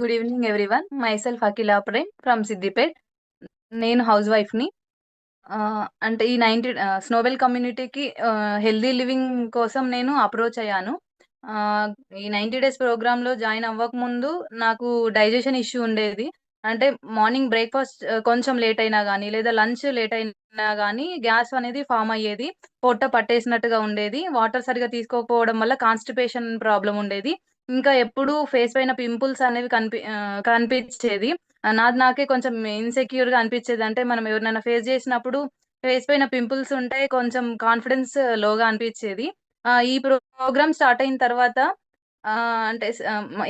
Good evening everyone. Myself Akhila Prem from Siddipet. నేను house వైఫ్‌ని. అంటే ఈ 90 స్నోబెల్ కమ్యూనిటీకి హెల్తీ లివింగ్ కోసం నేను అప్రోచ్ అయ్యాను. ఆహ్, ఈ 90 డేస్ ప్రోగ్రామ్‌లో జాయిన్ అవ్వకముందు నాకు డైజెషన్ ఇష్యూ ఉండేది. అంటే మార్నింగ్ బ్రేక్‌ఫాస్ట్ కొంచెం లేట్ అయినా గానీ, లేదా లంచ్ లేట్ అయినా గానీ గ్యాస్ అనేది ఫార్మ్ అయ్యేది. పొట్ట పట్టేసినట్టుగా ఉండేది. వాటర్ సరిగ్గా తీసుకోకపోవడం వల్ల కాన్‌స్టిపేషన్ ప్రాబ్లమ్ ఉండేది. ఇంకా ఎప్పుడూ ఫేస్ పైన పింపుల్స్ అనేవి కనిపిచ్చేది. నాది నాకే కొంచెం ఇన్‌సెక్యూర్‌గా అనిపిచ్చేది. అంటే మనం ఎవరినైనా ఫేస్ జేసినప్పుడు ఫేస్ పైన పింపుల్స్ ఉంటే కొంచెం కాన్ఫిడెన్స్ లోగా అనిపిచ్చేది. ఈ ప్రోగ్రామ్ స్టార్ట్ అయిన తర్వాత అంటే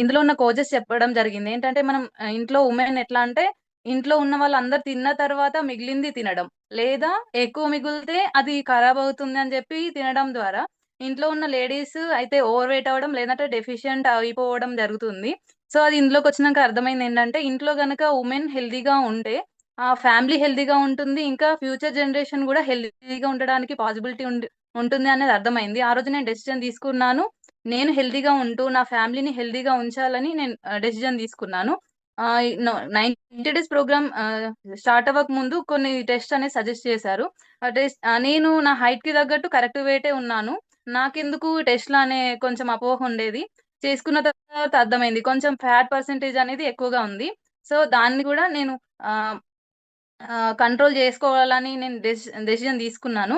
ఇందులో ఉన్న కోచెస్ చెప్పడం జరిగింది. ఏంటంటే మనం ఇంట్లో వుమెన్ ఎట్లా అంటే ఇంట్లో ఉన్న వాళ్ళందరూ తిన్న తర్వాత మిగిలింది తినడం. లేదా ఎక్కువ మిగిలితే అది ఖరాబ్ అవుతుంది అని జెప్పి తినడం ద్వారా ఇంట్లో ఉన్న లేడీస్ అయితే ఓవర్ వెయిట్ అవ్వడం, లేదంటే డెఫిషియంట్ అయిపోవడం జరుగుతుంది. సో, అది ఇందులోకొచ్చినాక అర్థమైందేంటంటే, ఇంట్లో గనక వుమెన్ హెల్తీగా ఉంటే, ఆ ఫ్యామిలీ హెల్తీగా ఉంటుంది. ఇంకా ఫ్యూచర్ జనరేషన్ గూడా హెల్తీగా ఉండడానికి పాసిబిలిటీ ఉంటుంది అనేది అర్థమైంది. ఆ రోజు నేను డెసిషన్ తీసుకున్నాను. నేను హెల్తీగా ఉంటూ, నా ఫ్యామిలీని హెల్తీగా ఉంచాలని నేను డెసిషన్ తీసుకున్నాను. ఆహ్, ఈ నో 90 డేస్ ప్రోగ్రామ్ స్టార్ట్ అవ్వక ముందు కొన్ని టెస్ట్ అనేది సజెస్ట్ చేశారు. నేను నా హైట్‌కి తగ్గట్టు కరెక్ట్ వెయిటే ఉన్నాను. నాకెందుకు టెస్ట్‌లు అనే కొంచెం అపోహ ఉండేది. చేసుకున్న తర్వాత అర్థమైంది. కొంచెం ఫ్యాట్ పర్సెంటేజ్ అనేది ఎక్కువగా ఉంది. సో, దాన్ని గూడా నేను ఆహ్, కంట్రోల్ జేసుకోవాలని నేను డెసిషన్ తీసుకున్నాను.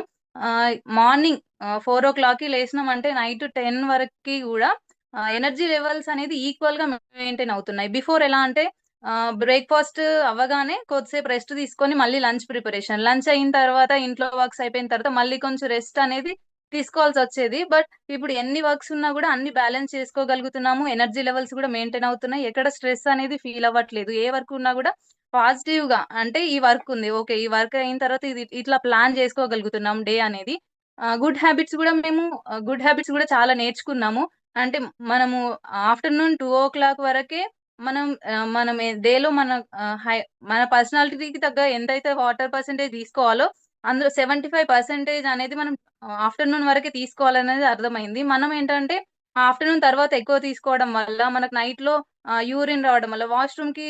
మార్నింగ్ 4:00కి లేసినామంటే నైట్ 10 వరకి గూడా ఎనర్జీ లెవెల్స్ అనేది ఈక్వల్‌గా మెయింటైన్ అవుతున్నాయి. బిఫోర్ ఎలా అంటే బ్రేక్‌ఫాస్ట్ అవ్వగానే కొద్దిసేపు రెస్ట్ తీసుకొని మళ్ళీ లంచ్ ప్రిపరేషన్. లంచ్ అయిన తర్వాత ఇంట్లో వర్క్స్ అయిపోయిన తర్వాత మళ్ళీ కొంచెం రెస్ట్ అనేది తీసుకోవాల్సొచ్చేది. బట్ ఇప్పుడు ఎన్ని వర్క్స్ ఉన్నా గూడా అన్ని బ్యాలెన్స్ చేసుకోగలుగుతున్నాము. ఎనర్జీ లెవెల్స్ గూడా మెయింటైన్ అవుతున్నాయి. ఎక్కడ స్ట్రెస్ అనేది ఫీల్ అవ్వట్లేదు. ఏ వర్క్ ఉన్నా గూడా పాజిటివ్‌గా అంటే ఈ వర్క్ ఉంది. ఓకే. ఈ వర్క్ అయిన తర్వాత ఇది ఇట్లా ప్లాన్ చేసుకోగలుగుతున్నాం డే అనేది. గుడ్ హ్యాబిట్స్ గూడా చాలా నేర్చుకున్నాము. అంటే మనము ఆఫ్టర్‌నూన్ 2:00 వరకే మనం డేలో మన పర్సనాలిటీకి తగ్గ ఎంతైతే వాటర్ పర్సెంటేజ్ తీసుకోవాలో అందులో 75% అనేది మనం ఆఫ్టర్‌నూన్ వరకే తీసుకోవాలనేది అర్థమైంది. మనం ఏంటంటే ఆఫ్టర్‌నూన్ తర్వాత ఎక్కువ తీసుకోవడం వల్ల మనకు నైట్‌లో యూరిన్ రావడం వల్ల వాష్‌రూమ్‌కి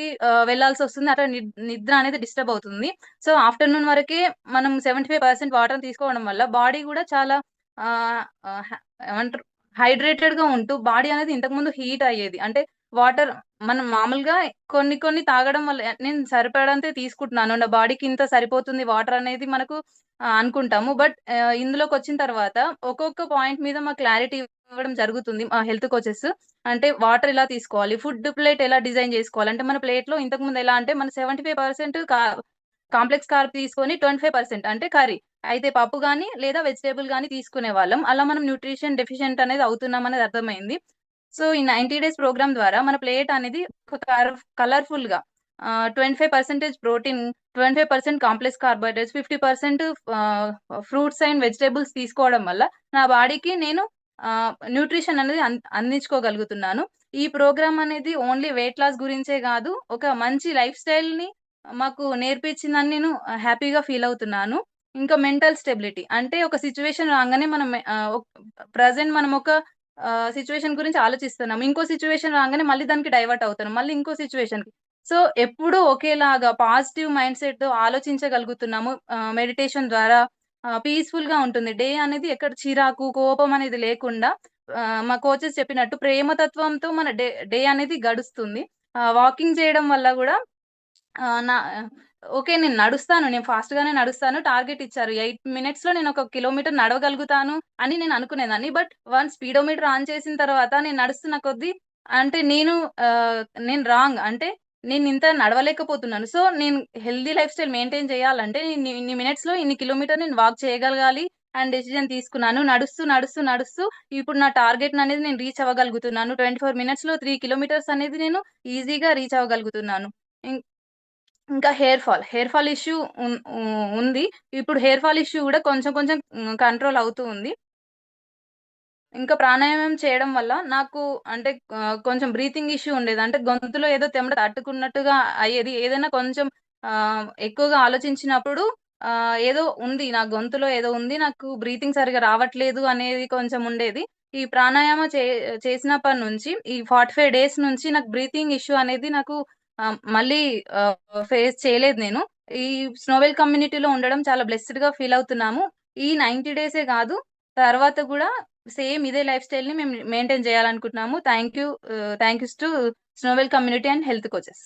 వెళ్ళాల్సొస్తుంది. అట్లా నిద్ర అనేది డిస్టర్బ్ అవుతుంది. సో, ఆఫ్టర్‌నూన్ వరకే మనం 75% వాటర్‌ని తీసుకోవడం వల్ల బాడీ గూడా చాలా ఆహ్, ఆహ్, హ ఏమంటారు హైడ్రేటెడ్‌గా ఉంటూ బాడీ అనేది ఇంతకుముందు హీట్ అయ్యేది. అంటే వాటర్ మనం మామూలుగా కొన్ని కొన్ని తాగడం వల్ల నేను సరిపడంతే తీసుకుంటున్నాను. నా బాడీకి ఇంత సరిపోతుంది వాటర్ అనేది మనకు అనుకుంటాము. బట్ ఇందులోకొచ్చిన తర్వాత ఒక్కొక్క పాయింట్ మీద మాకు క్లారిటీ ఇవ్వడం జరుగుతుంది మా హెల్త్ కోచెస్. అంటే వాటర్ ఎలా తీసుకోవాలి? ఫుడ్ ప్లేట్ ఎలా డిజైన్ జేసుకోవాలి? అంటే మన ప్లేట్‌లో ఇంతకుముందు ఎలా అంటే మన 75% కాంప్లెక్స్ కార్బ్ తీసుకొని 25% అంటే కర్రీ. అయితే పప్పు గాని, లేదా వెజిటబుల్ గాని తీసుకునేవాళ్ళం. అలా మనం న్యూట్రిషన్ డెఫిషియెంట్ అనేది అవుతున్నామనేది అర్థమైంది. సో, ఈ 90 డేస్ ప్రోగ్రామ్ ద్వారా మన ప్లేట్ అనేది ఒక కలర్‌ఫుల్‌గా 25% protein, 25% complex carbohydrates, 50% fruits and vegetables తీసుకోవడం వల్ల నా బాడీకి నేను న్యూట్రిషన్ అనేది అందించుకోగలుగుతున్నాను. ఈ ప్రోగ్రామ్ అనేది ఓన్లీ వెయిట్ లాస్ గురించే గాదు. ఒక మంచి లైఫ్ స్టైల్‌ని మాకు నేర్పించిందని నేను హ్యాపీగా ఫీల్ అవుతున్నాను. ఇంకా మెంటల్ స్టెబిలిటీ అంటే ఒక సిట్యుయేషన్ రాంగానే మనం ప్రెజెంట్ మనం ఒక సిట్యుయేషన్ గురించి ఆలోచిస్తున్నాం. ఇంకో సిట్యుయేషన్ రాంగానే మళ్ళీ దానికి డైవర్ట్ అవుతున్నాం. మళ్ళీ ఇంకో సిట్యుయేషన్‌కి. సో, ఎప్పుడూ ఒకేలాగా పాజిటివ్ మైండ్‌సెట్‌తో ఆలోచించగలుగుతున్నాము. మెడిటేషన్ ద్వారా పీస్‌ఫుల్‌గా ఉంటుంది. డే అనేది ఎక్కడ చిరాకు, కోపం అనేది లేకుండా మా కోచెస్ చెప్పినట్టు ప్రేమతత్వంతో మన డే డే అనేది గడుస్తుంది. వాకింగ్ చేయడం వల్ల గూడా నా ఓకే. నేను నడుస్తాను. నేను ఫాస్ట్‌గానే నడుస్తాను. టార్గెట్ ఇచ్చారు. 8 మినిట్స్‌లో నేను ఒక కిలోమీటర్ నడవగలుగుతాను అని నేను అనుకునేదాన్ని. బట్ వన్స్ స్పీడోమీటర్ ఆన్ చేసిన తర్వాత నేను నడుస్తున్న కొద్దీ అంటే నేను రాంగ్. అంటే నేనింత నడవలేకపోతున్నాను. సో, నేను హెల్తీ లైఫ్ స్టైల్ మెయింటైన్ చేయాలంటే ఇన్ని మినిట్స్‌లో ఇన్ని కిలోమీటర్ నేను వాక్ చేయగలగాలి అని డెసిషన్ తీసుకున్నాను. నడుస్తూ ఇప్పుడు నా టార్గెట్‌ననేది నేను రీచ్ అవ్వగలుగుతున్నాను. 24 మినిట్స్‌లో 3 కిలోమీటర్స్ అనేది నేను ఈజీగా రీచ్ అవ్వగలుగుతున్నాను. ఇం ఇంకా హెయిర్ ఫాల్ ఇష్యూ ఉంది. ఇప్పుడు హెయిర్ ఫాల్ ఇష్యూ గూడా కొంచెం కొంచెం కంట్రోల్ అవుతూ ఉంది. ఇంకా ప్రాణాయామం చేయడం వల్ల నాకు అంటే కొంచెం బ్రీతింగ్ ఇష్యూ ఉండేది. అంటే గొంతులో ఏదో చెమట తట్టుకున్నట్టుగా అయ్యేది. ఏదైనా కొంచెం ఎక్కువగా ఆలోచించినప్పుడు ఏదో ఉంది. నా గొంతులో ఏదో ఉంది. నాకు బ్రీతింగ్ సరిగ్గా రావట్లేదు అనేది కొంచెం ఉండేది. ఈ ప్రాణాయామ చేసినప్పటి నుంచి ఈ 45 డేస్ నుంచి నాకు బ్రీతింగ్ ఇష్యూ అనేది నాకు మళ్ళీ ఫేస్ చేయలేదు నేను. ఈ స్నోవెల్ కమ్యూనిటీలో ఉండడం చాలా బ్లెస్డ్‌గా ఫీల్ అవుతున్నాము. ఈ 90 డేసే గాదు, తర్వాత గూడా సేమ్ ఇదే లైఫ్ స్టైల్‌ని మేము మెయింటైన్ చేయాలనుకుంటున్నాము. Thank you thank yous to Snowell community and health coaches.